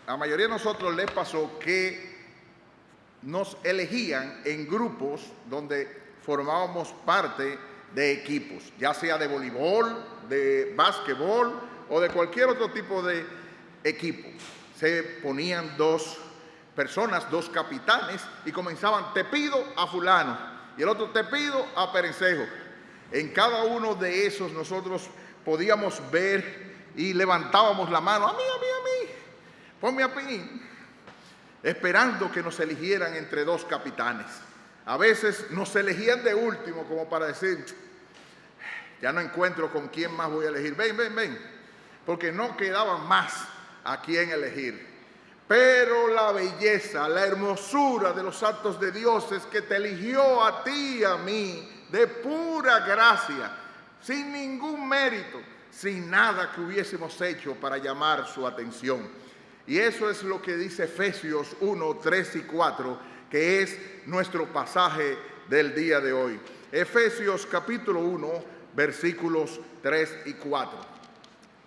la mayoría de nosotros les pasó que nos elegían en grupos donde formábamos parte de equipos, ya sea de voleibol, de básquetbol o de cualquier otro tipo de equipo. Se ponían dos personas, dos capitanes, y comenzaban: te pido a fulano, y el otro: te pido a Perencejo. En cada uno de esos nosotros podíamos ver y levantábamos la mano: a mí, ponme a mí, esperando que nos eligieran entre dos capitanes. A veces nos elegían de último, como para decir: ya no encuentro con quién más voy a elegir, ven, porque no quedaba más a quién elegir. Pero la belleza, la hermosura de los actos de Dios es que te eligió a ti y a mí de pura gracia, sin ningún mérito, sin nada que hubiésemos hecho para llamar su atención. Y eso es lo que dice Efesios 1, 3 y 4, que es nuestro pasaje del día de hoy. Efesios capítulo 1, versículos 3 y 4.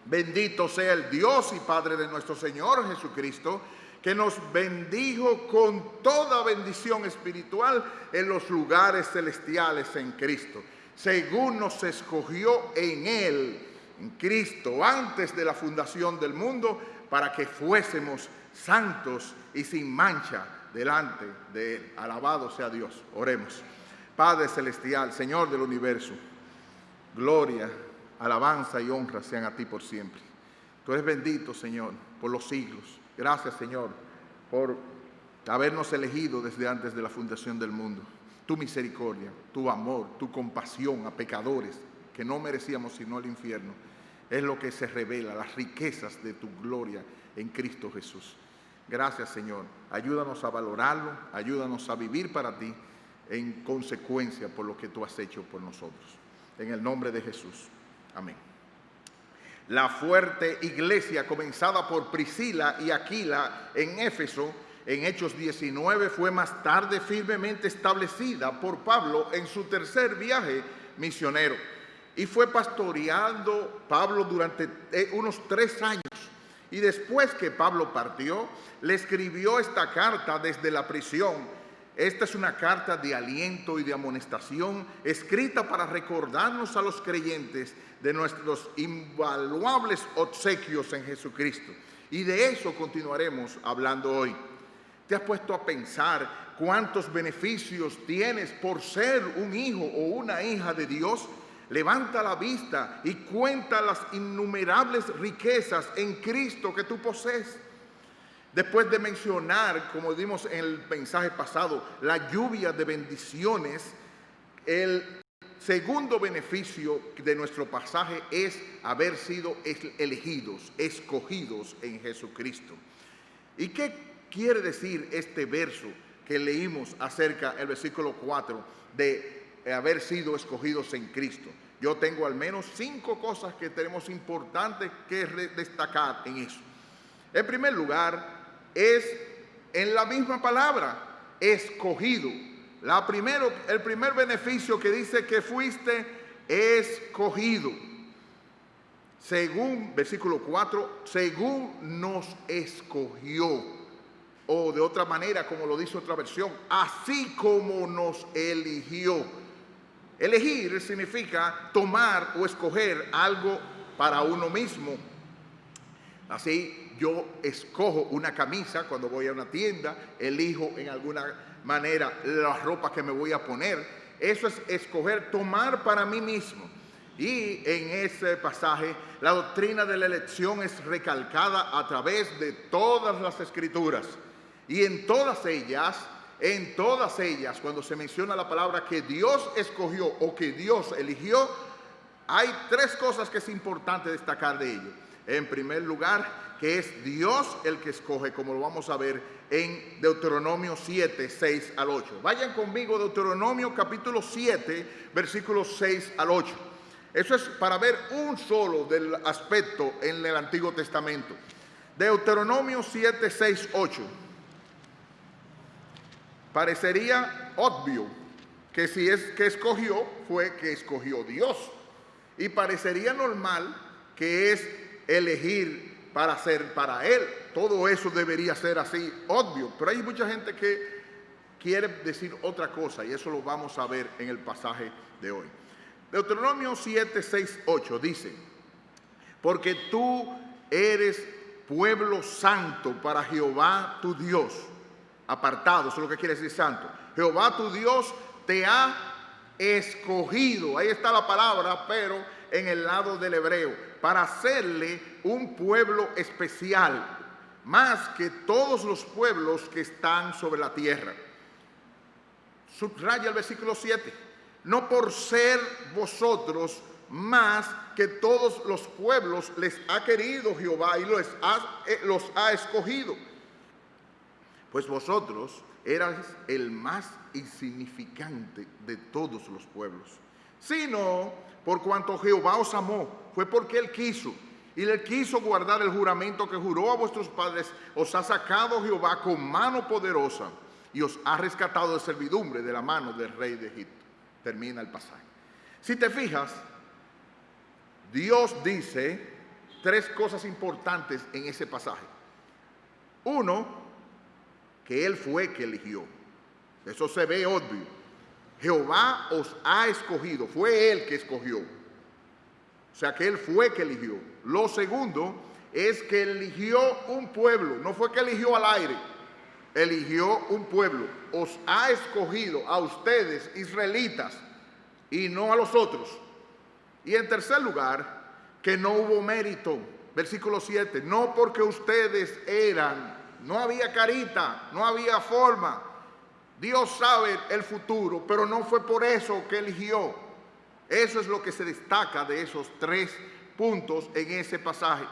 Bendito sea el Dios y Padre de nuestro Señor Jesucristo, que nos bendijo con toda bendición espiritual en los lugares celestiales en Cristo, según nos escogió en Él, en Cristo, antes de la fundación del mundo, para que fuésemos santos y sin mancha delante de Él. Alabado sea Dios. Oremos. Padre celestial, Señor del universo, gloria, alabanza y honra sean a ti por siempre. Tú eres bendito, Señor, por los siglos. Gracias, Señor, por habernos elegido desde antes de la fundación del mundo. Tu misericordia, tu amor, tu compasión a pecadores que no merecíamos sino el infierno, es lo que se revela, las riquezas de tu gloria en Cristo Jesús. Gracias, Señor. Ayúdanos a valorarlo, ayúdanos a vivir para ti en consecuencia por lo que tú has hecho por nosotros. En el nombre de Jesús. Amén. La fuerte iglesia comenzada por Priscila y Aquila en Éfeso, en Hechos 19, fue más tarde firmemente establecida por Pablo en su tercer viaje misionero. Y fue pastoreando Pablo durante unos 3 años. Y después que Pablo partió, le escribió esta carta desde la prisión. Esta es una carta de aliento y de amonestación, escrita para recordarnos a los creyentes de nuestros invaluables obsequios en Jesucristo. Y de eso continuaremos hablando hoy. ¿Te has puesto a pensar cuántos beneficios tienes por ser un hijo o una hija de Dios? Levanta la vista y cuenta las innumerables riquezas en Cristo que tú posees. Después de mencionar, como dimos en el mensaje pasado, la lluvia de bendiciones, el segundo beneficio de nuestro pasaje es haber sido elegidos, escogidos en Jesucristo. ¿Y qué quiere decir este verso que leímos acerca del versículo 4 de haber sido escogidos en Cristo? Yo tengo al menos 5 cosas que tenemos importantes que destacar en eso. En primer lugar, es en la misma palabra, escogido. El primer beneficio que dice que fuiste escogido. Según, versículo 4, según nos escogió. O de otra manera, como lo dice otra versión, así como nos eligió. Elegir significa tomar o escoger algo para uno mismo. Así, yo escojo una camisa cuando voy a una tienda, elijo en alguna manera la ropa que me voy a poner. Eso es escoger, tomar para mí mismo. Y en ese pasaje, la doctrina de la elección es recalcada a través de todas las escrituras. Y en todas ellas, cuando se menciona la palabra que Dios escogió o que Dios eligió, hay 3 cosas que es importante destacar de ello. En primer lugar, que es Dios el que escoge, como lo vamos a ver en Deuteronomio 7, 6 al 8. Vayan conmigo, Deuteronomio capítulo 7, versículos 6 al 8. Eso es para ver un solo del aspecto en el Antiguo Testamento. Deuteronomio 7, 6, 8. Parecería obvio que si es que escogió, fue que escogió Dios. Y parecería normal que es elegir para ser para Él. Todo eso debería ser así, obvio. Pero hay mucha gente que quiere decir otra cosa y eso lo vamos a ver en el pasaje de hoy. Deuteronomio 7, 6, 8 dice: porque tú eres pueblo santo para Jehová tu Dios. Apartado, eso es lo que quiere decir santo. Jehová tu Dios te ha escogido, ahí está la palabra, pero en el lado del hebreo, para hacerle un pueblo especial, más que todos los pueblos que están sobre la tierra. Subraya el versículo 7. No por ser vosotros más que todos los pueblos les ha querido Jehová y los ha escogido. Pues vosotros erais el más insignificante de todos los pueblos, sino por cuanto Jehová os amó, fue porque Él quiso, y le quiso guardar el juramento que juró a vuestros padres. Os ha sacado Jehová con mano poderosa y os ha rescatado de servidumbre de la mano del rey de Egipto. Termina el pasaje. Si te fijas, Dios dice tres cosas importantes en ese pasaje. Uno, que Él fue que eligió. Eso se ve obvio. Jehová os ha escogido, fue Él que escogió. O sea que Él fue que eligió. Lo segundo es que eligió un pueblo, no fue que eligió al aire, eligió un pueblo. Os ha escogido a ustedes, israelitas, y no a los otros. Y en tercer lugar, que no hubo mérito. Versículo 7, no porque ustedes no había carita, no había forma. Dios sabe el futuro, pero no fue por eso que eligió. Eso es lo que se destaca de esos tres puntos en ese pasaje.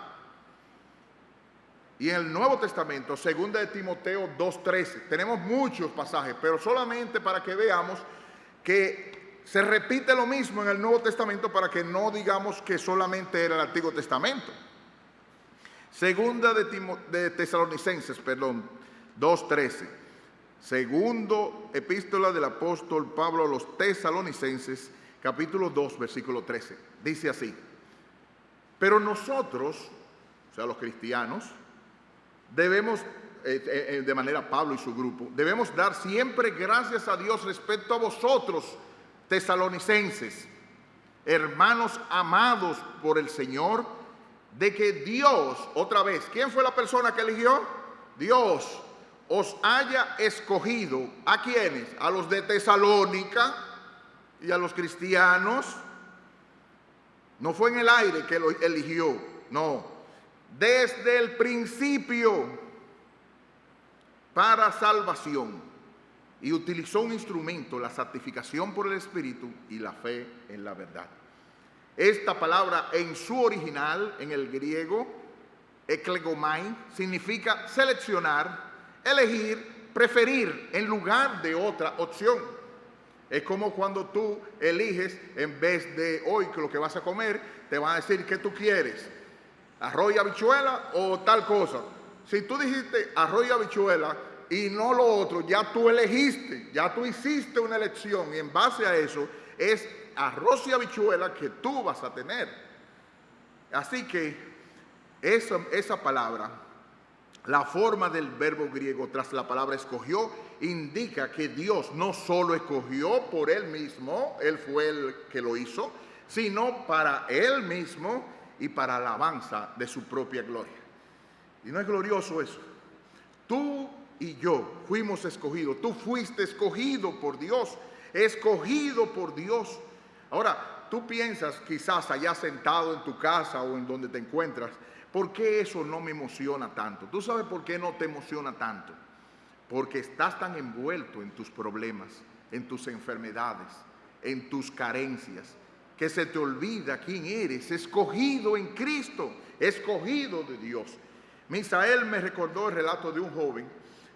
Y en el Nuevo Testamento, 2 de Timoteo 2:13, tenemos muchos pasajes, pero solamente para que veamos que se repite lo mismo en el Nuevo Testamento, para que no digamos que solamente era el Antiguo Testamento. Segunda de Tesalonicenses, 2:13. Segundo epístola del apóstol Pablo a los Tesalonicenses, capítulo 2, versículo 13. Dice así: pero nosotros, o sea, los cristianos, debemos, de manera Pablo y su grupo, debemos dar siempre gracias a Dios respecto a vosotros, tesalonicenses, hermanos amados por el Señor, de que Dios, otra vez, ¿quién fue la persona que eligió? Dios os haya escogido. ¿A quiénes? A los de Tesalónica y a los cristianos. No fue en el aire que lo eligió, no. Desde el principio para salvación, y utilizó un instrumento, la santificación por el Espíritu y la fe en la verdad. Esta palabra en su original, en el griego, eklegomai, significa seleccionar, elegir, preferir en lugar de otra opción. Es como cuando tú eliges, en vez de hoy que lo que vas a comer, te van a decir qué tú quieres, arroz y habichuela o tal cosa. Si tú dijiste arroz y habichuela y no lo otro, ya tú elegiste, ya tú hiciste una elección, y en base a eso es arroz y habichuela que tú vas a tener. Así que esa palabra, la forma del verbo griego tras la palabra escogió, indica que Dios no solo escogió por Él mismo, Él fue el que lo hizo, sino para Él mismo y para alabanza de su propia gloria. ¿Y no es glorioso eso? Tú y yo fuimos escogidos, tú fuiste escogido por Dios, escogido por Dios. Ahora, tú piensas quizás allá sentado en tu casa o en donde te encuentras, ¿por qué eso no me emociona tanto? ¿Tú sabes por qué no te emociona tanto? Porque estás tan envuelto en tus problemas, en tus enfermedades, en tus carencias, que se te olvida quién eres, escogido en Cristo, escogido de Dios. Misael me recordó el relato de un joven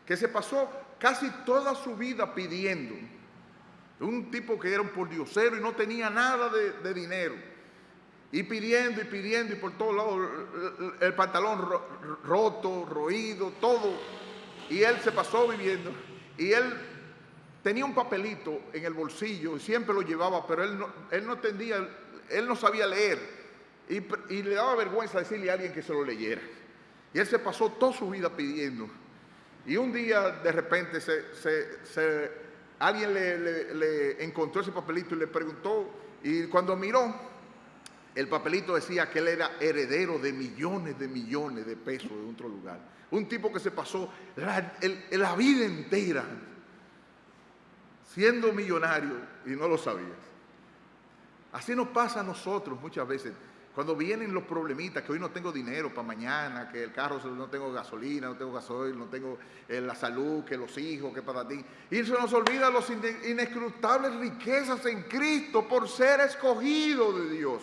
que se pasó casi toda su vida pidiendo. Un tipo que era un pordiosero y no tenía nada de dinero. Y pidiendo y por todos lados, el pantalón roto, roído, todo. Y él se pasó viviendo. Y él tenía un papelito en el bolsillo y siempre lo llevaba, pero él no entendía, él no sabía leer. Y le daba vergüenza decirle a alguien que se lo leyera. Y él se pasó toda su vida pidiendo. Y un día de repente alguien le encontró ese papelito y le preguntó, y cuando miró, el papelito decía que él era heredero de millones de pesos de otro lugar. Un tipo que se pasó la vida entera siendo millonario y no lo sabía. Así nos pasa a nosotros muchas veces. Cuando vienen los problemitas, que hoy no tengo dinero para mañana, que el carro no tengo gasolina, no tengo gasoil, no tengo la salud, que los hijos, que para ti. Y se nos olvida las inescrutables riquezas en Cristo por ser escogido de Dios.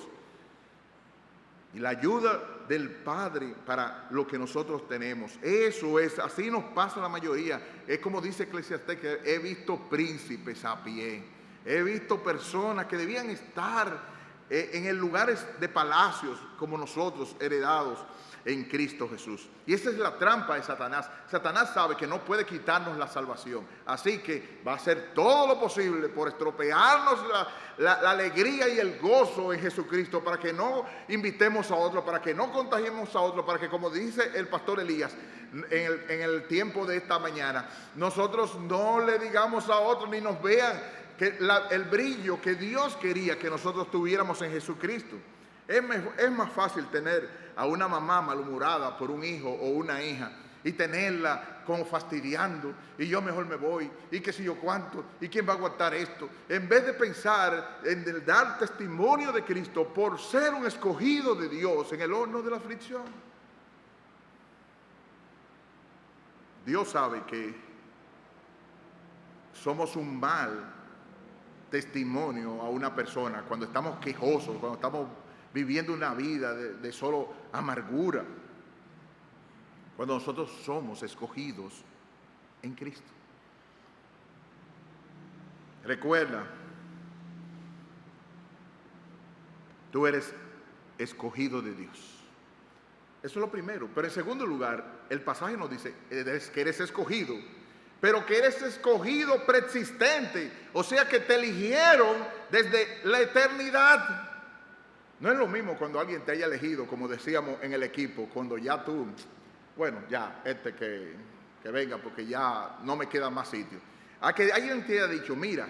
Y la ayuda del Padre para lo que nosotros tenemos. Eso es, así nos pasa a la mayoría. Es como dice Eclesiastés, que he visto príncipes a pie. He visto personas que debían estar en lugares de palacios como nosotros, heredados en Cristo Jesús. Y esa es la trampa de Satanás. Satanás sabe que no puede quitarnos la salvación, así que va a hacer todo lo posible por estropearnos la alegría y el gozo en Jesucristo, para que no invitemos a otro, para que no contagiemos a otro, para que, como dice el pastor Elías en el tiempo de esta mañana, nosotros no le digamos a otros ni nos vean que el brillo que Dios quería que nosotros tuviéramos en Jesucristo. Es más fácil tener a una mamá malhumorada por un hijo o una hija y tenerla como fastidiando, y yo mejor me voy, y qué sé yo cuánto, y quién va a aguantar esto, en vez de pensar en el dar testimonio de Cristo por ser un escogido de Dios en el horno de la aflicción. Dios sabe que somos un mal testimonio a una persona cuando estamos quejosos, cuando estamos viviendo una vida de solo amargura, cuando nosotros somos escogidos en Cristo. Recuerda, tú eres escogido de Dios. Eso es lo primero. Pero en segundo lugar, el pasaje nos dice que eres escogido, pero que eres escogido preexistente, o sea que te eligieron desde la eternidad. No es lo mismo cuando alguien te haya elegido, como decíamos en el equipo, cuando ya tú, bueno, ya, que venga porque ya no me queda más sitio. A que alguien te haya dicho, mira,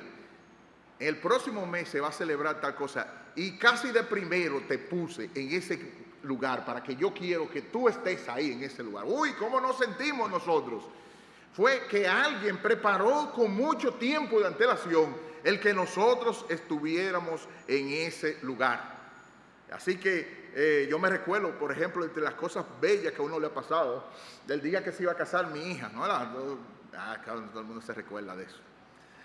el próximo mes se va a celebrar tal cosa, y casi de primero te puse en ese lugar para que yo quiero que tú estés ahí en ese lugar. Uy, ¿cómo nos sentimos nosotros? Fue que alguien preparó con mucho tiempo de antelación el que nosotros estuviéramos en ese lugar. Así que yo me recuerdo, por ejemplo, entre las cosas bellas que a uno le ha pasado, del día que se iba a casar mi hija, ¿no? Claro, todo el mundo se recuerda de eso.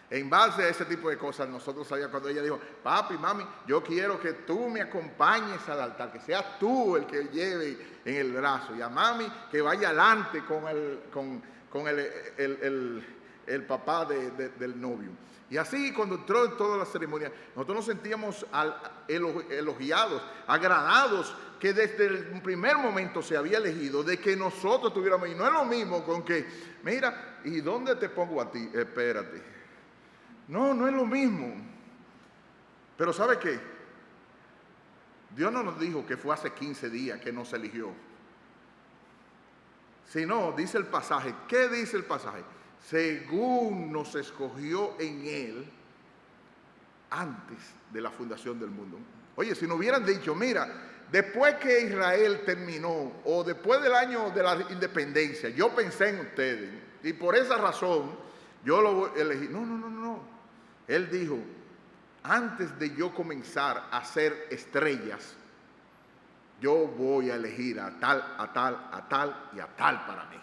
En base a ese tipo de cosas, nosotros sabíamos cuando ella dijo, papi, mami, yo quiero que tú me acompañes al altar, que seas tú el que lleve en el brazo, y a mami que vaya adelante con el papá del novio. Y así, cuando entró en toda la ceremonia, nosotros nos sentíamos elogiados, agradados, que desde el primer momento se había elegido de que nosotros tuviéramos. Y no es lo mismo con que, mira, ¿y dónde te pongo a ti? Espérate. No es lo mismo. Pero ¿sabe qué? Dios no nos dijo que fue hace 15 días que nos eligió. Sino, dice el pasaje, ¿qué dice el pasaje? Según nos escogió en Él antes de la fundación del mundo. Oye, si nos hubieran dicho, mira, después que Israel terminó, o después del año de la independencia, yo pensé en ustedes, y por esa razón yo lo elegí. No. Él dijo, antes de yo comenzar a hacer estrellas, yo voy a elegir a tal y a tal para mí.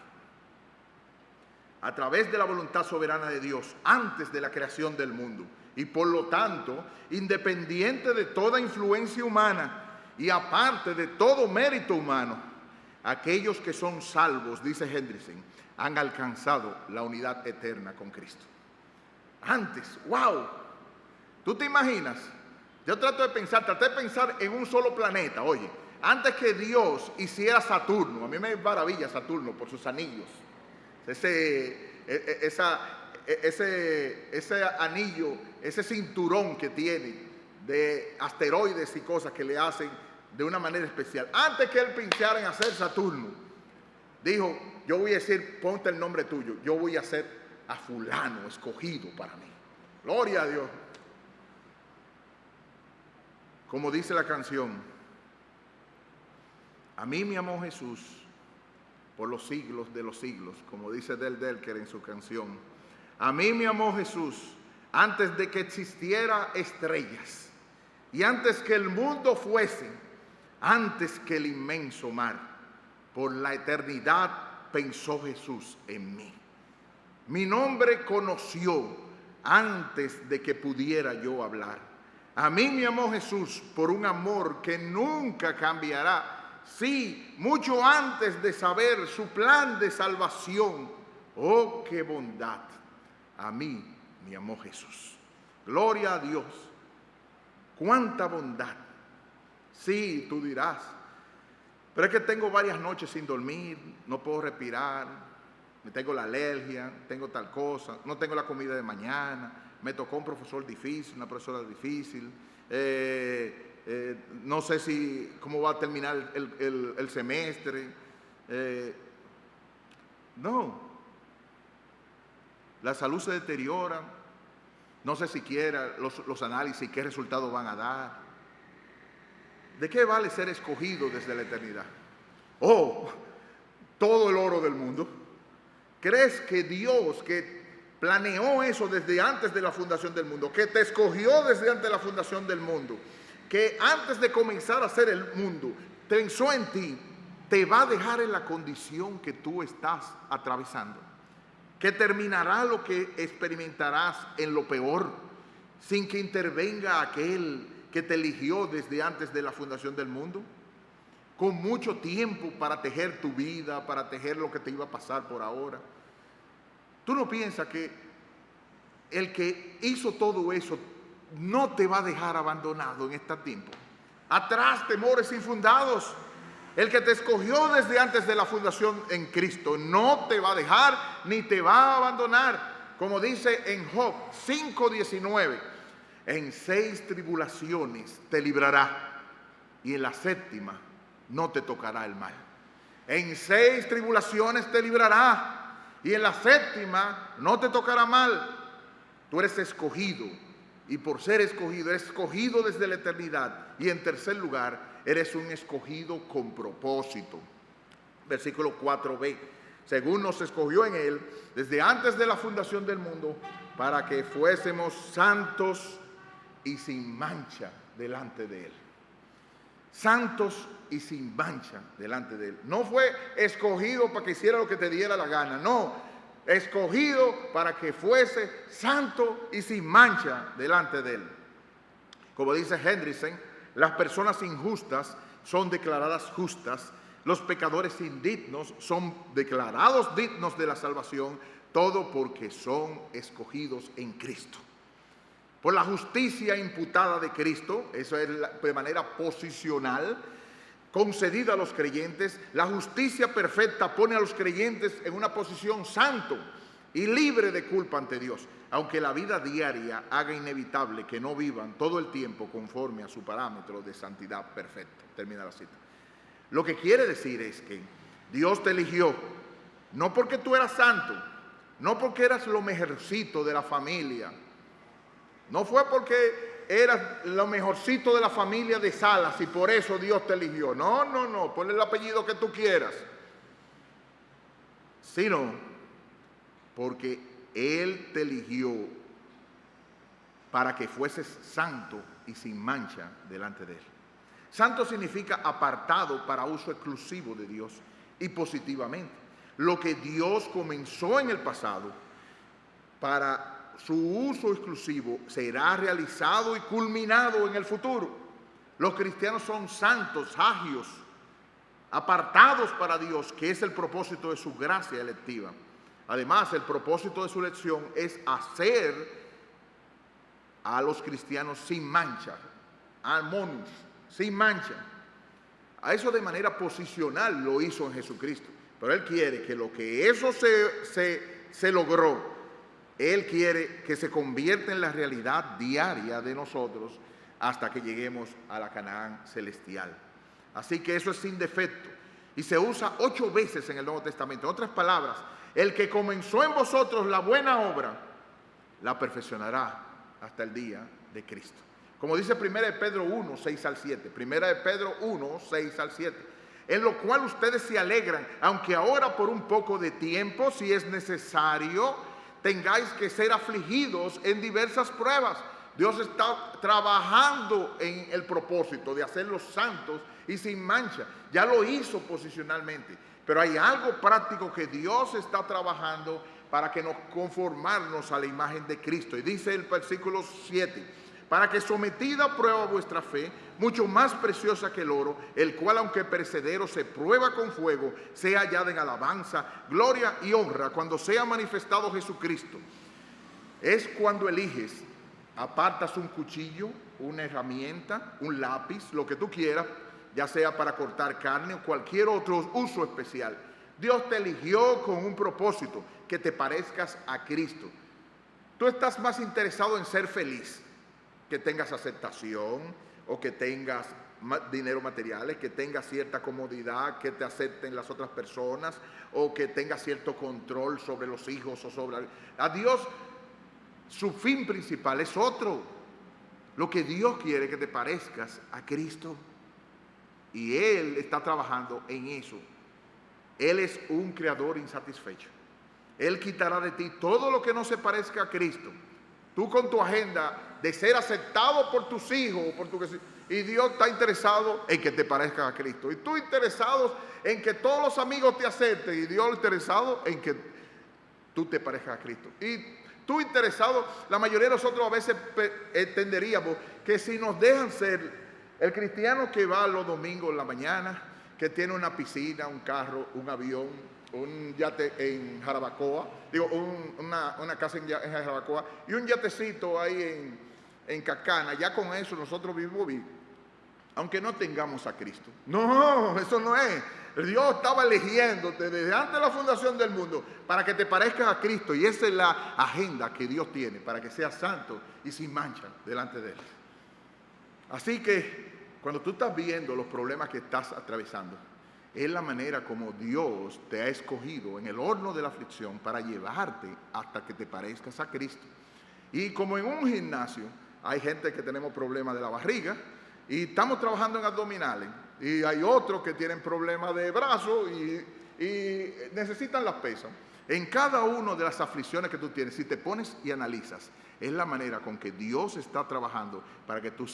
A través de la voluntad soberana de Dios, antes de la creación del mundo. Y por lo tanto, independiente de toda influencia humana y aparte de todo mérito humano, aquellos que son salvos, dice Hendrickson, han alcanzado la unidad eterna con Cristo. Antes, wow. ¿Tú te imaginas? Yo traté de pensar en un solo planeta, oye. Antes que Dios hiciera Saturno, a mí me maravilla Saturno por sus anillos. Ese anillo, ese cinturón que tiene de asteroides y cosas que le hacen de una manera especial. Antes que él pensara en hacer Saturno, dijo, yo voy a decir, ponte el nombre tuyo, yo voy a hacer a fulano escogido para mí. Gloria a Dios. Como dice la canción, a mí me amó Jesús por los siglos de los siglos, como dice Del Delker en su canción. A mí me amó Jesús antes de que existiera estrellas y antes que el mundo fuese, antes que el inmenso mar. Por la eternidad pensó Jesús en mí. Mi nombre conoció antes de que pudiera yo hablar. A mí me amó Jesús por un amor que nunca cambiará. Sí, mucho antes de saber su plan de salvación. Oh, qué bondad. A mí me amó Jesús. Gloria a Dios. Cuánta bondad. Sí, tú dirás, pero es que tengo varias noches sin dormir, no puedo respirar, me tengo la alergia, tengo tal cosa, no tengo la comida de mañana, me tocó un profesor difícil, una profesora difícil, no sé cómo va a terminar el semestre. No, la salud se deteriora, no sé siquiera los análisis, qué resultados van a dar. ¿De qué vale ser escogido desde la eternidad? Oh, todo el oro del mundo. ¿Crees que Dios, que planeó eso desde antes de la fundación del mundo, que te escogió desde antes de la fundación del mundo, que antes de comenzar a hacer el mundo, pensó en ti, te va a dejar en la condición que tú estás atravesando? Que terminará lo que experimentarás en lo peor, sin que intervenga aquel que te eligió desde antes de la fundación del mundo, con mucho tiempo para tejer tu vida, para tejer lo que te iba a pasar por ahora. ¿Tú no piensas que el que hizo todo eso no te va a dejar abandonado en este tiempo? Atrás, temores infundados. El que te escogió desde antes de la fundación en Cristo no te va a dejar ni te va a abandonar. Como dice en Job 5:19, en 6 tribulaciones te librará y en la 7ª no te tocará el mal. En 6 tribulaciones te librará y en la 7ª no te tocará mal. Tú eres escogido y por ser escogido, eres escogido desde la eternidad. Y en tercer lugar, eres un escogido con propósito. Versículo 4b. Según nos escogió en Él desde antes de la fundación del mundo para que fuésemos santos y sin mancha delante de Él. Santos y sin mancha delante de Él. No fue escogido para que hiciera lo que te diera la gana, no. Escogido para que fuese santo y sin mancha delante de Él. Como dice Hendrickson, las personas injustas son declaradas justas, los pecadores indignos son declarados dignos de la salvación, todo porque son escogidos en Cristo. Por la justicia imputada de Cristo, eso es de manera posicional, concedida a los creyentes, la justicia perfecta pone a los creyentes en una posición santo y libre de culpa ante Dios, aunque la vida diaria haga inevitable que no vivan todo el tiempo conforme a su parámetro de santidad perfecta. Termina la cita. Lo que quiere decir es que Dios te eligió, no porque tú eras santo, no porque eras lo mejorcito de la familia, no fue porque eras lo mejorcito de la familia de Salas y por eso Dios te eligió. No, ponle el apellido que tú quieras. Sino porque Él te eligió para que fueses santo y sin mancha delante de Él. Santo significa apartado para uso exclusivo de Dios y positivamente. Lo que Dios comenzó en el pasado para su uso exclusivo será realizado y culminado en el futuro. Los cristianos son santos, agios, apartados para Dios, que es el propósito de su gracia electiva. Además, el propósito de su elección es hacer a los cristianos sin mancha, armonios, sin mancha. A eso de manera posicional lo hizo en Jesucristo. Pero Él quiere que lo que eso se logró, Él quiere que se convierta en la realidad diaria de nosotros hasta que lleguemos a la Canaán celestial. Así que eso es sin defecto. Y se usa 8 veces en el Nuevo Testamento. En otras palabras, el que comenzó en vosotros la buena obra, la perfeccionará hasta el día de Cristo. Como dice 1 de Pedro 1, 6 al 7. 1 de Pedro 1, 6 al 7. En lo cual ustedes se alegran, aunque ahora por un poco de tiempo, si es necesario, tengáis que ser afligidos en diversas pruebas. Dios está trabajando en el propósito de hacerlos santos y sin mancha. Ya lo hizo posicionalmente, pero hay algo práctico que Dios está trabajando para que nos conformarnos a la imagen de Cristo. Y dice el versículo 7, para que sometida a prueba vuestra fe, mucho más preciosa que el oro, el cual aunque perecedero se prueba con fuego, sea hallada en alabanza, gloria y honra cuando sea manifestado Jesucristo. Es cuando eliges, apartas un cuchillo, una herramienta, un lápiz, lo que tú quieras, ya sea para cortar carne o cualquier otro uso especial. Dios te eligió con un propósito, que te parezcas a Cristo. Tú estás más interesado en ser feliz, que tengas aceptación o que tengas dinero materiales, que tengas cierta comodidad, que te acepten las otras personas o que tengas cierto control sobre los hijos o sobre... A Dios, su fin principal es otro. Lo que Dios quiere es que te parezcas a Cristo. Y Él está trabajando en eso. Él es un creador insatisfecho. Él quitará de ti todo lo que no se parezca a Cristo. Tú con tu agenda de ser aceptado por tus hijos, y Dios está interesado en que te parezcas a Cristo. Y tú interesado en que todos los amigos te acepten, y Dios interesado en que tú te parezcas a Cristo. Y tú interesado, la mayoría de nosotros a veces entenderíamos que si nos dejan ser el cristiano que va los domingos en la mañana, que tiene una piscina, un carro, un avión, un yate en Jarabacoa, una casa en Jarabacoa y un yatecito ahí en Cacana, ya con eso nosotros vivimos bien, aunque no tengamos a Cristo. No, eso no es. Dios estaba eligiéndote desde antes de la fundación del mundo para que te parezcas a Cristo, y esa es la agenda que Dios tiene, para que seas santo y sin mancha delante de Él. Así que cuando tú estás viendo los problemas que estás atravesando, es la manera como Dios te ha escogido en el horno de la aflicción para llevarte hasta que te parezcas a Cristo. Y como en un gimnasio hay gente que tenemos problemas de la barriga y estamos trabajando en abdominales, y hay otros que tienen problemas de brazos y necesitan las pesas. En cada una de las aflicciones que tú tienes, si te pones y analizas, es la manera con que Dios está trabajando para que tú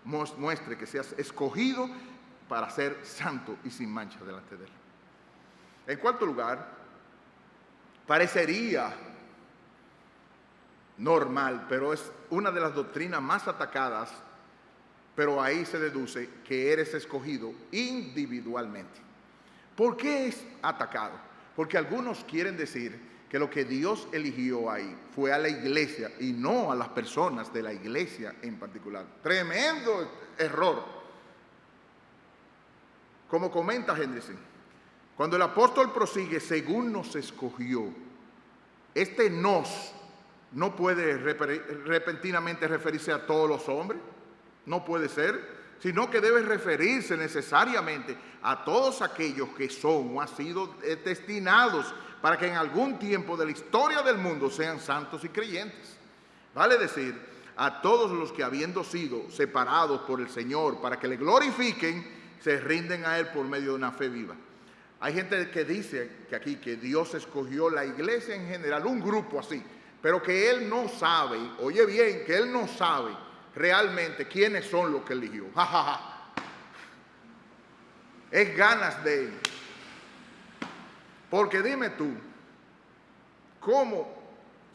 muestre que seas escogido para ser santo y sin mancha delante de Él. En cuarto lugar, parecería normal, pero es una de las doctrinas más atacadas, pero ahí se deduce que eres escogido individualmente. ¿Por qué es atacado? Porque algunos quieren decir que lo que Dios eligió ahí fue a la iglesia y no a las personas de la iglesia en particular. Tremendo error. Como comenta Henderson, cuando el apóstol prosigue, según nos escogió, este nos no puede repentinamente referirse a todos los hombres, no puede ser, sino que debe referirse necesariamente a todos aquellos que son o han sido destinados para que en algún tiempo de la historia del mundo sean santos y creyentes. Vale decir, a todos los que, habiendo sido separados por el Señor para que le glorifiquen, se rinden a Él por medio de una fe viva. Hay gente que dice que aquí que Dios escogió la iglesia en general, un grupo así, pero que Él no sabe, oye bien, que Él no sabe realmente quiénes son los que eligió. Ja, ja, ja. Es ganas de Él. Porque dime tú, ¿cómo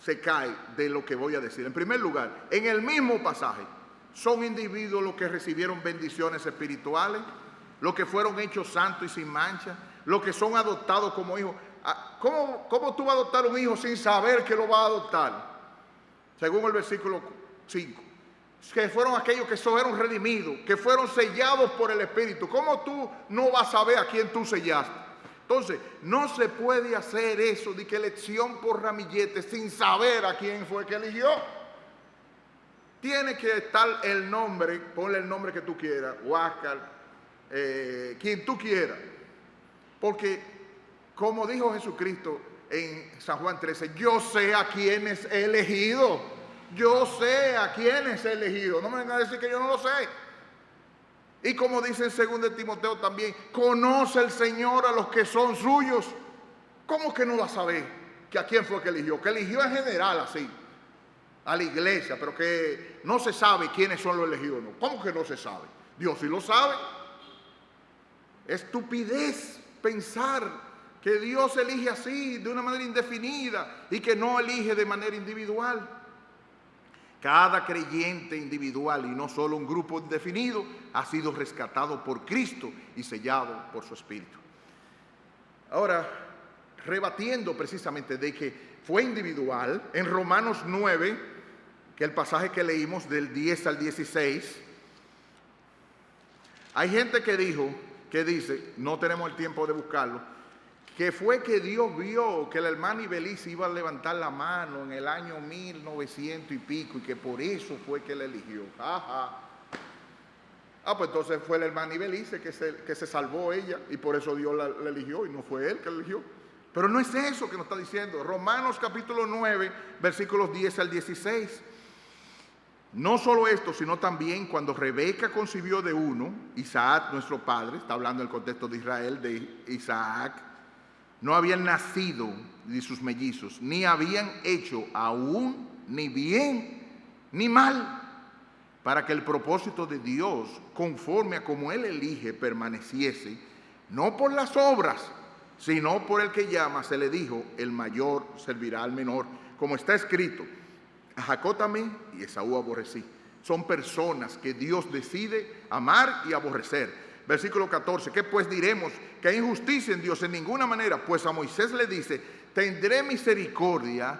se cae de lo que voy a decir? En primer lugar, en el mismo pasaje, son individuos los que recibieron bendiciones espirituales, los que fueron hechos santos y sin mancha, los que son adoptados como hijos. ¿Cómo tú vas a adoptar un hijo sin saber que lo vas a adoptar? Según el versículo 5. Que fueron aquellos que fueron redimidos, que fueron sellados por el Espíritu. ¿Cómo tú no vas a saber a quién tú sellaste? Entonces, no se puede hacer eso de que elección por ramillete sin saber a quién fue que eligió. Tiene que estar el nombre, ponle el nombre que tú quieras, Huáscar, quien tú quieras. Porque, como dijo Jesucristo en San Juan 13, yo sé a quienes he elegido. Yo sé a quienes he elegido. No me vengan a decir que yo no lo sé. Y como dice en 2 Timoteo también, conoce el Señor a los que son suyos. ¿Cómo que no va a saber que a quién fue que eligió? Que eligió en general así, a la iglesia, pero que no se sabe quiénes son los elegidos. No. ¿Cómo que no se sabe? Dios sí lo sabe. Estupidez pensar que Dios elige así, de una manera indefinida, y que no elige de manera individual. Cada creyente individual, y no solo un grupo indefinido, ha sido rescatado por Cristo y sellado por su Espíritu. Ahora, rebatiendo precisamente de que fue individual, en Romanos 9, que el pasaje que leímos del 10 al 16, hay gente que dice, no tenemos el tiempo de buscarlo, que fue que Dios vio que la hermana Ibeliz iba a levantar la mano en el año 1900 y pico, y que por eso fue que la eligió. Ajá. Pues entonces fue la hermana Ibeliz que se salvó ella, y por eso Dios la eligió, y no fue él que la eligió. Pero no es eso que nos está diciendo. Romanos capítulo 9, versículos 10 al 16. No solo esto, sino también cuando Rebeca concibió de uno, Isaac, nuestro padre, está hablando en el contexto de Israel, de Isaac, no habían nacido ni sus mellizos, ni habían hecho aún ni bien ni mal, para que el propósito de Dios, conforme a como Él elige, permaneciese, no por las obras, sino por el que llama. Se le dijo, el mayor servirá al menor, como está escrito, a Jacob amé y a Esaú aborrecí. Son personas que Dios decide amar y aborrecer. Versículo 14, ¿qué pues diremos? Que hay injusticia en Dios en ninguna manera. Pues a Moisés le dice, tendré misericordia,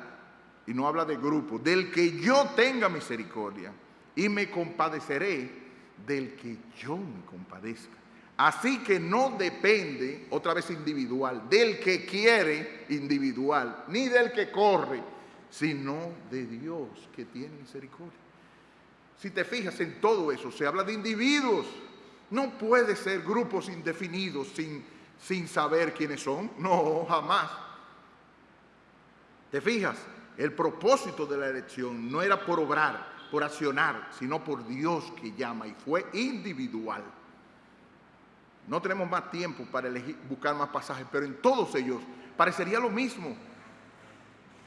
y no habla de grupo, del que yo tenga misericordia, y me compadeceré del que yo me compadezca. Así que no depende, otra vez individual, del que quiere individual, ni del que corre, sino de Dios que tiene misericordia. Si te fijas en todo eso, se habla de individuos. No puede ser grupos indefinidos sin saber quiénes son. No, jamás. ¿Te fijas? El propósito de la elección no era por obrar, por accionar, sino por Dios que llama, y fue individual. No tenemos más tiempo para buscar más pasajes, pero en todos ellos parecería lo mismo.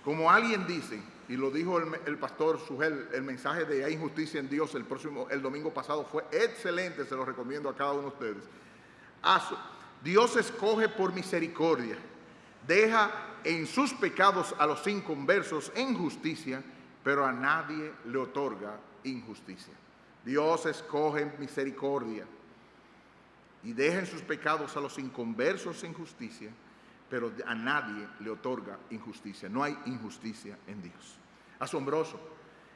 Como alguien dice, y lo dijo el pastor Sugel, el mensaje de Hay injusticia en Dios el domingo pasado fue excelente, se lo recomiendo a cada uno de ustedes. Dios escoge por misericordia, deja en sus pecados a los inconversos en justicia, pero a nadie le otorga injusticia. Dios escoge misericordia y deja en sus pecados a los inconversos en justicia, pero a nadie le otorga injusticia. No hay injusticia en Dios. Asombroso.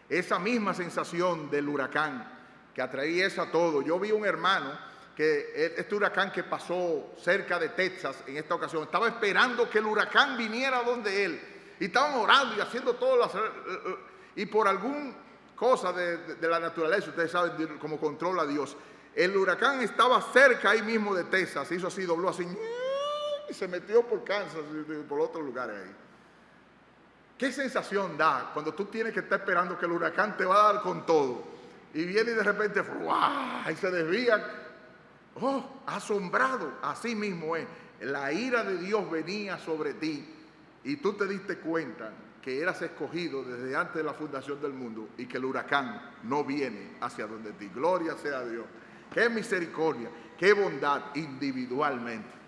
Esa misma sensación del huracán que atraviesa todo. Yo vi un hermano que este huracán que pasó cerca de Texas en esta ocasión, estaba esperando que el huracán viniera donde él. Y estaban orando y haciendo todo y por alguna cosa de la naturaleza, ustedes saben cómo controla Dios, el huracán estaba cerca ahí mismo de Texas, hizo así, dobló así, y se metió por Kansas y por otros lugares ahí. ¿Qué sensación da cuando tú tienes que estar esperando que el huracán te va a dar con todo? Y viene y de repente, ¡guau! Y se desvía. ¡Oh! Asombrado. Así mismo es. La ira de Dios venía sobre ti y tú te diste cuenta que eras escogido desde antes de la fundación del mundo y que el huracán no viene hacia donde ti. Gloria sea a Dios. ¡Qué misericordia! ¡Qué bondad individualmente!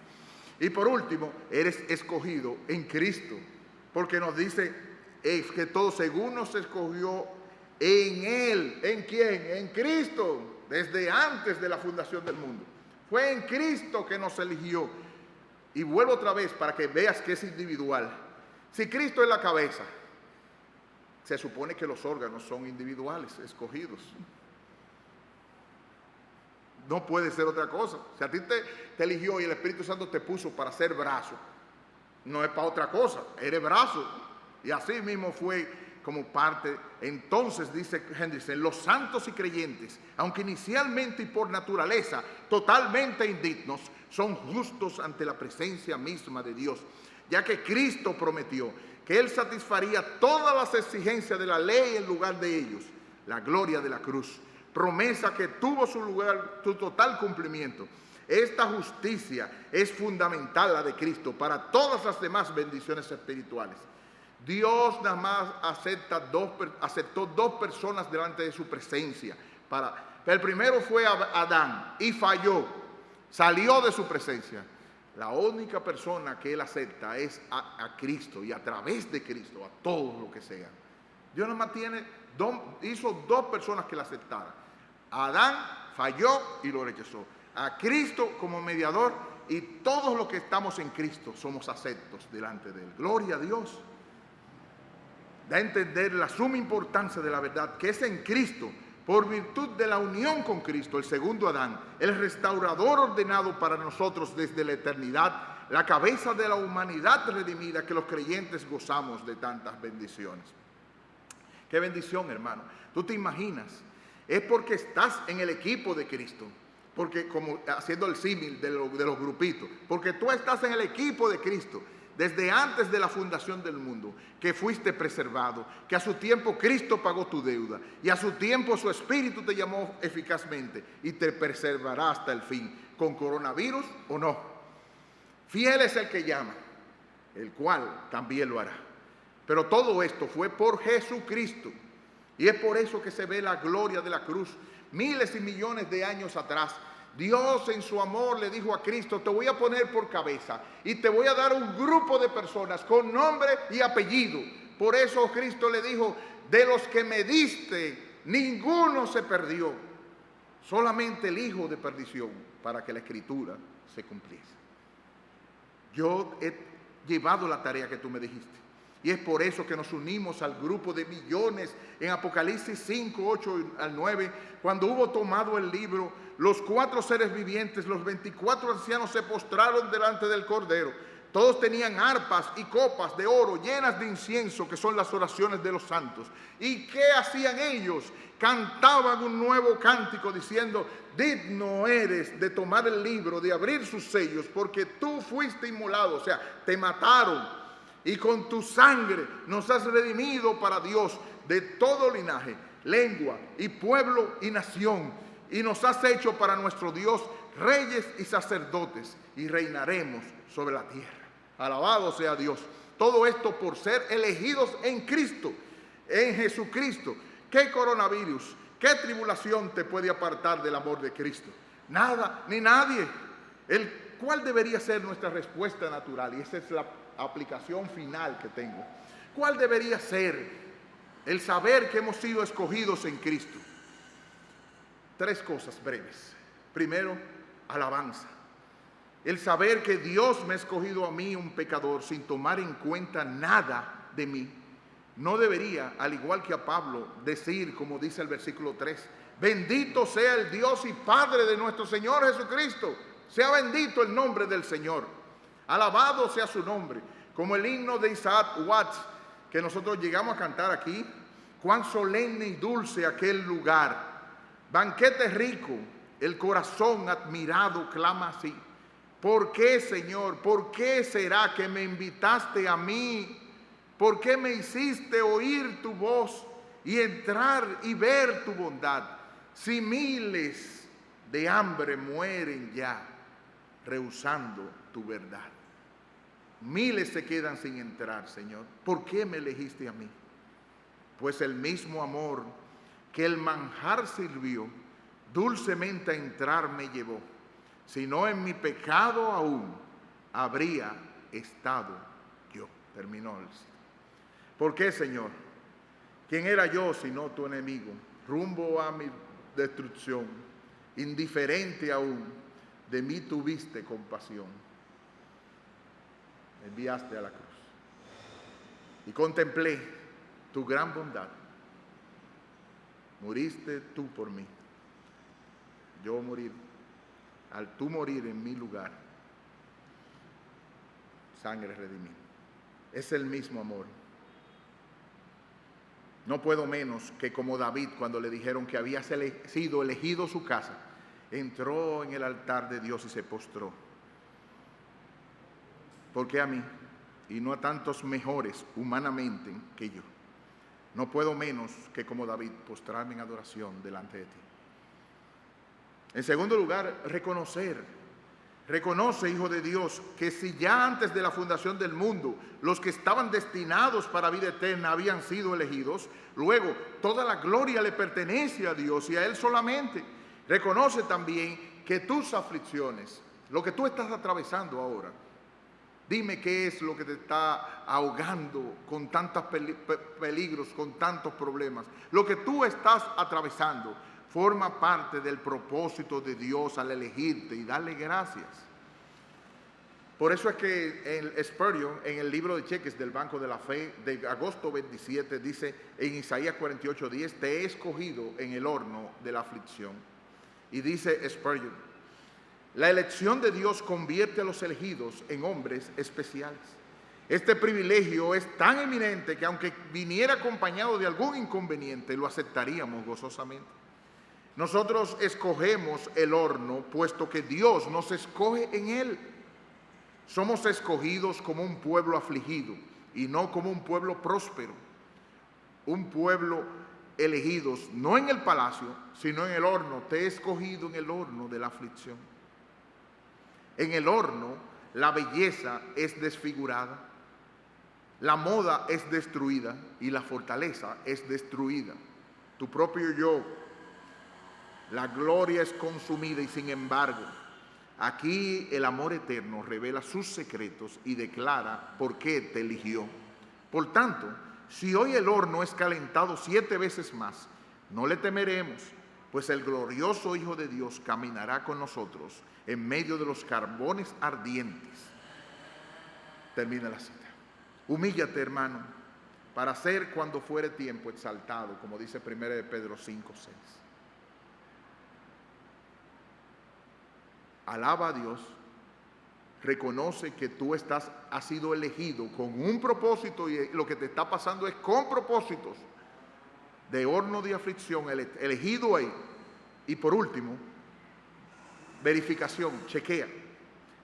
Y por último, eres escogido en Cristo, porque nos dice que todo según nos escogió en Él. ¿En quién? En Cristo, desde antes de la fundación del mundo. Fue en Cristo que nos eligió. Y vuelvo otra vez para que veas que es individual. Si Cristo es la cabeza, se supone que los órganos son individuales, escogidos. No puede ser otra cosa. Si a ti te eligió y el Espíritu Santo te puso para ser brazo, no es para otra cosa, eres brazo. Y así mismo fue como parte. Entonces, dice Henderson, los santos y creyentes, aunque inicialmente y por naturaleza totalmente indignos, son justos ante la presencia misma de Dios, ya que Cristo prometió que Él satisfaría todas las exigencias de la ley en lugar de ellos, la gloria de la cruz, promesa que tuvo su total cumplimiento. Esta justicia es fundamental, la de Cristo, para todas las demás bendiciones espirituales. Dios nada más aceptó dos personas delante de su presencia. El primero fue Adán y falló, salió de su presencia. La única persona que Él acepta es a Cristo, y a través de Cristo, a todo lo que sea. Dios nada más hizo dos personas que la aceptaran. Adán falló y lo rechazó. A Cristo como mediador, y todos los que estamos en Cristo somos aceptos delante de Él. Gloria a Dios. Da a entender la suma importancia de la verdad que es en Cristo, por virtud de la unión con Cristo, el segundo Adán, el restaurador ordenado para nosotros desde la eternidad, la cabeza de la humanidad redimida, que los creyentes gozamos de tantas bendiciones. Qué bendición, hermano. Tú te imaginas, es porque estás en el equipo de Cristo, porque como haciendo el símil de los grupitos, porque tú estás en el equipo de Cristo, desde antes de la fundación del mundo, que fuiste preservado, que a su tiempo Cristo pagó tu deuda, y a su tiempo su Espíritu te llamó eficazmente y te preservará hasta el fin, con coronavirus o no. Fiel es el que llama, el cual también lo hará. Pero todo esto fue por Jesucristo, y es por eso que se ve la gloria de la cruz. Miles y millones de años atrás, Dios en su amor le dijo a Cristo: te voy a poner por cabeza y te voy a dar un grupo de personas con nombre y apellido. Por eso Cristo le dijo: de los que me diste, ninguno se perdió, solamente el hijo de perdición, para que la escritura se cumpliese. Yo he llevado la tarea que tú me dijiste, y es por eso que nos unimos al grupo de millones en Apocalipsis 5, 8 al 9, cuando hubo tomado el libro. Los 4 seres vivientes, los 24 ancianos, se postraron delante del Cordero. Todos tenían arpas y copas de oro llenas de incienso, que son las oraciones de los santos. ¿Y qué hacían ellos? Cantaban un nuevo cántico diciendo: digno eres de tomar el libro, de abrir sus sellos, porque tú fuiste inmolado, o sea, te mataron, y con tu sangre nos has redimido para Dios de todo linaje, lengua y pueblo y nación. Y nos has hecho para nuestro Dios reyes y sacerdotes, y reinaremos sobre la tierra. Alabado sea Dios. Todo esto por ser elegidos en Cristo, en Jesucristo. ¿Qué coronavirus, qué tribulación te puede apartar del amor de Cristo? Nada, ni nadie. ¿Cuál debería ser nuestra respuesta natural? Y esa es la aplicación final que tengo. ¿Cuál debería ser el saber que hemos sido escogidos en Cristo? 3 cosas breves. Primero, alabanza. El saber que Dios me ha escogido a mí, un pecador, sin tomar en cuenta nada de mí. No debería, al igual que a Pablo, decir, como dice el versículo 3, bendito sea el Dios y Padre de nuestro Señor Jesucristo. Sea bendito el nombre del Señor. Alabado sea su nombre. Como el himno de Isaac Watts, que nosotros llegamos a cantar aquí. Cuán solemne y dulce aquel lugar. Banquete rico, el corazón admirado clama así: ¿por qué, Señor? ¿Por qué será que me invitaste a mí? ¿Por qué me hiciste oír tu voz y entrar y ver tu bondad? Si miles de hambre mueren ya, rehusando tu verdad. Miles se quedan sin entrar, Señor. ¿Por qué me elegiste a mí? Pues el mismo amor que el manjar sirvió, dulcemente a entrar me llevó. Si no, en mi pecado aún habría estado yo. Terminó el cita. ¿Por qué, Señor? ¿Quién era yo sino tu enemigo? Rumbo a mi destrucción, indiferente aún, de mí tuviste compasión. Me enviaste a la cruz y contemplé tu gran bondad. Moriste tú por mí. Yo morir. Al tú morir en mi lugar, sangre redimida. Es el mismo amor no puedo menos que como David, cuando le dijeron que había sido elegido su casa, entró en el altar de Dios y se postró. ¿Por qué a mí? Y no a tantos mejores humanamente que yo. No puedo menos que como David postrarme en adoración delante de ti. En segundo lugar, reconoce, hijo de Dios, que si ya antes de la fundación del mundo los que estaban destinados para vida eterna habían sido elegidos, luego toda la gloria le pertenece a Dios y a Él solamente. Reconoce también que tus aflicciones, lo que tú estás atravesando ahora, dime qué es lo que te está ahogando con tantos peligros, con tantos problemas. Lo que tú estás atravesando forma parte del propósito de Dios al elegirte y darle gracias. Por eso es que Spurgeon, en el libro de cheques del Banco de la Fe de agosto 27, dice en Isaías 48:10, te he escogido en el horno de la aflicción. Y dice Spurgeon, la elección de Dios convierte a los elegidos en hombres especiales. Este privilegio es tan eminente que aunque viniera acompañado de algún inconveniente, lo aceptaríamos gozosamente. Nosotros escogemos el horno, puesto que Dios nos escoge en él. Somos escogidos como un pueblo afligido y no como un pueblo próspero. Un pueblo elegidos, no en el palacio, sino en el horno. Te he escogido en el horno de la aflicción. En el horno, la belleza es desfigurada, la moda es destruida y la fortaleza es destruida. Tu propio yo, la gloria es consumida y sin embargo, aquí el amor eterno revela sus secretos y declara por qué te eligió. Por tanto, si hoy el horno es calentado 7 veces más, no le temeremos, pues el glorioso Hijo de Dios caminará con nosotros en medio de los carbones ardientes. Termina la cita. Humíllate, hermano, para ser cuando fuere tiempo exaltado, como dice 1 Pedro 5:6. Alaba a Dios, reconoce que tú has sido elegido con un propósito y lo que te está pasando es con propósitos de horno de aflicción, elegido ahí. Y por último, verificación, chequea.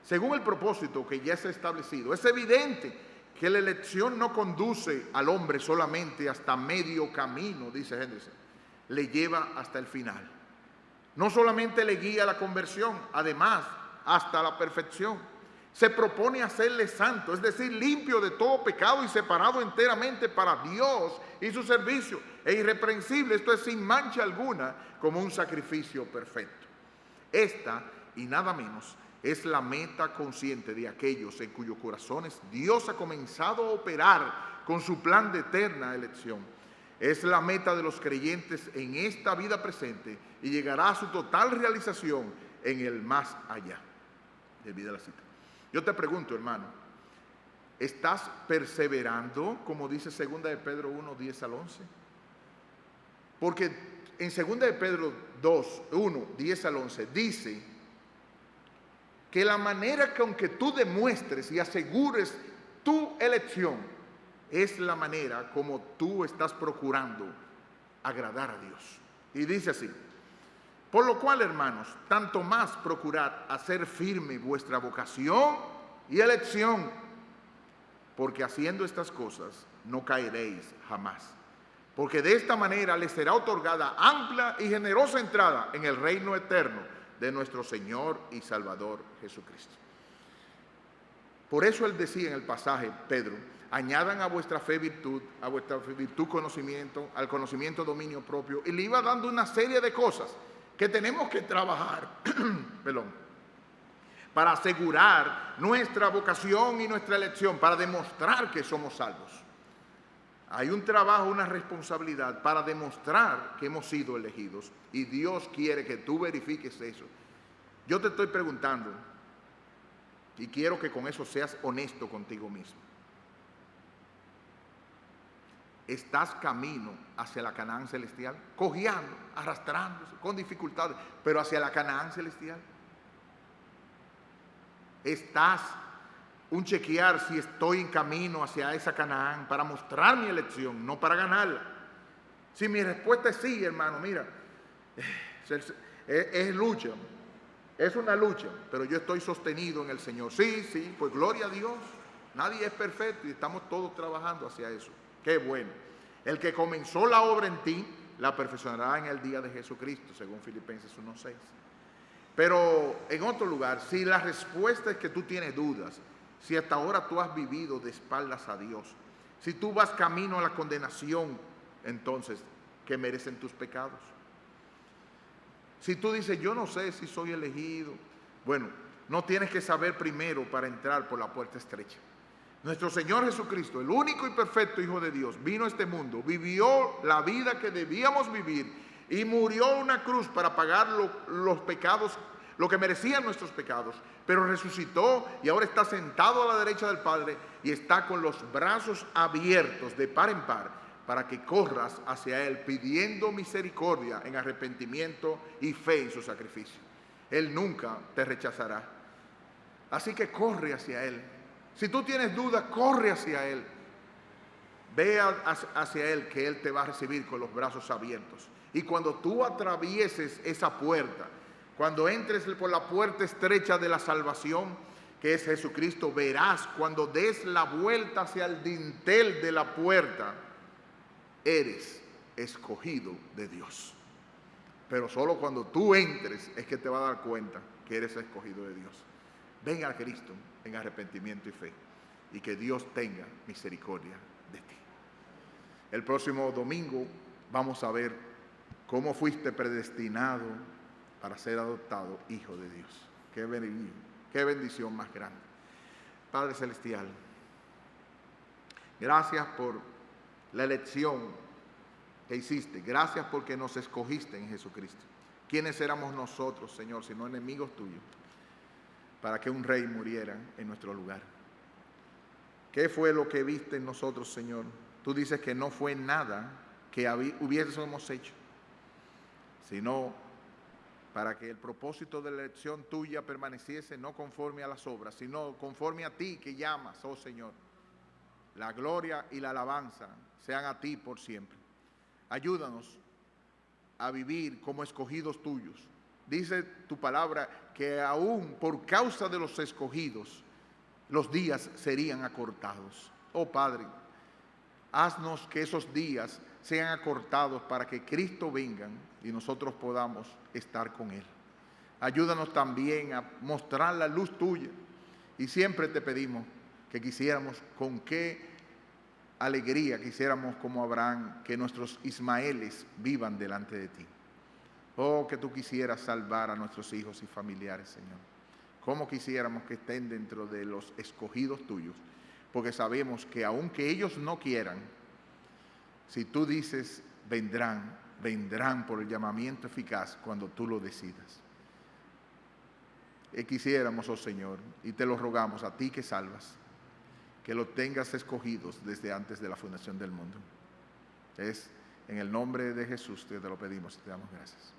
Según el propósito que ya se ha establecido, es evidente que la elección no conduce al hombre solamente hasta medio camino, dice Henderson, le lleva hasta el final. No solamente le guía a la conversión, además, hasta la perfección. Se propone hacerle santo, es decir, limpio de todo pecado y separado enteramente para Dios y su servicio. E irreprensible, esto es sin mancha alguna, como un sacrificio perfecto. Esta, y nada menos, es la meta consciente de aquellos en cuyos corazones Dios ha comenzado a operar con su plan de eterna elección. Es la meta de los creyentes en esta vida presente y llegará a su total realización en el más allá. Olvida la cita. Yo te pregunto, hermano, ¿estás perseverando, como dice 2 de Pedro 1, 10 al 11? Porque en 2 de Pedro 2, 1, 10 al 11 dice que la manera con que tú demuestres y asegures tu elección es la manera como tú estás procurando agradar a Dios. Y dice así: por lo cual, hermanos, tanto más procurad hacer firme vuestra vocación y elección, porque haciendo estas cosas no caeréis jamás. Porque de esta manera les será otorgada amplia y generosa entrada en el reino eterno de nuestro Señor y Salvador Jesucristo. Por eso él decía en el pasaje, Pedro, añadan a vuestra fe virtud, a vuestra virtud conocimiento, al conocimiento dominio propio, y le iba dando una serie de cosas que tenemos que trabajar para asegurar nuestra vocación y nuestra elección, para demostrar que somos salvos. Hay un trabajo, una responsabilidad para demostrar que hemos sido elegidos y Dios quiere que tú verifiques eso. Yo te estoy preguntando y quiero que con eso seas honesto contigo mismo. ¿Estás camino hacia la Canaán celestial? Cojeando, arrastrándose, con dificultades, pero hacia la Canaán celestial. ¿Estás un chequear si estoy en camino hacia esa Canaán para mostrar mi elección, no para ganarla? Si mi respuesta es sí, hermano, mira, es lucha, es una lucha, pero yo estoy sostenido en el Señor. Sí, sí, pues gloria a Dios. Nadie es perfecto y estamos todos trabajando hacia eso. Qué bueno. El que comenzó la obra en ti, la perfeccionará en el día de Jesucristo, según Filipenses 1:6. Pero en otro lugar, si la respuesta es que tú tienes dudas, si hasta ahora tú has vivido de espaldas a Dios, si tú vas camino a la condenación, entonces, ¿qué merecen tus pecados? Si tú dices, yo no sé si soy elegido, bueno, no tienes que saber primero para entrar por la puerta estrecha. Nuestro Señor Jesucristo, el único y perfecto Hijo de Dios, vino a este mundo, vivió la vida que debíamos vivir y murió en una cruz para pagar los pecados, lo que merecían nuestros pecados, pero resucitó y ahora está sentado a la derecha del Padre y está con los brazos abiertos de par en par para que corras hacia Él pidiendo misericordia en arrepentimiento y fe en su sacrificio. Él nunca te rechazará. Así que corre hacia Él. Si tú tienes dudas, corre hacia Él. Ve hacia Él, que Él te va a recibir con los brazos abiertos. Y cuando tú atravieses esa puerta, cuando entres por la puerta estrecha de la salvación, que es Jesucristo, verás cuando des la vuelta hacia el dintel de la puerta, eres escogido de Dios. Pero solo cuando tú entres es que te vas a dar cuenta que eres escogido de Dios. Ven a Cristo en arrepentimiento y fe, y que Dios tenga misericordia de ti. El próximo domingo vamos a ver cómo fuiste predestinado para ser adoptado hijo de Dios. Qué bendición más grande. Padre Celestial, gracias por la elección que hiciste. Gracias porque nos escogiste en Jesucristo. ¿Quiénes éramos nosotros, Señor, sino enemigos tuyos, para que un rey muriera en nuestro lugar? ¿Qué fue lo que viste en nosotros, Señor? Tú dices que no fue nada que hubiésemos hecho, sino para que el propósito de la elección tuya permaneciese no conforme a las obras, sino conforme a ti que llamas, oh Señor. La gloria y la alabanza sean a ti por siempre. Ayúdanos a vivir como escogidos tuyos. Dice tu palabra que aún por causa de los escogidos, los días serían acortados. Oh Padre, haznos que esos días sean acortados para que Cristo venga y nosotros podamos estar con Él. Ayúdanos también a mostrar la luz tuya. Y siempre te pedimos que quisiéramos, con qué alegría quisiéramos como Abraham, que nuestros Ismaeles vivan delante de ti. Oh, que tú quisieras salvar a nuestros hijos y familiares, Señor. Cómo quisiéramos que estén dentro de los escogidos tuyos, porque sabemos que aunque ellos no quieran, si tú dices vendrán, vendrán por el llamamiento eficaz cuando tú lo decidas. Quisiéramos, oh Señor, y te lo rogamos a ti que salvas, que lo tengas escogidos desde antes de la fundación del mundo. Es en el nombre de Jesús que te lo pedimos y te damos gracias.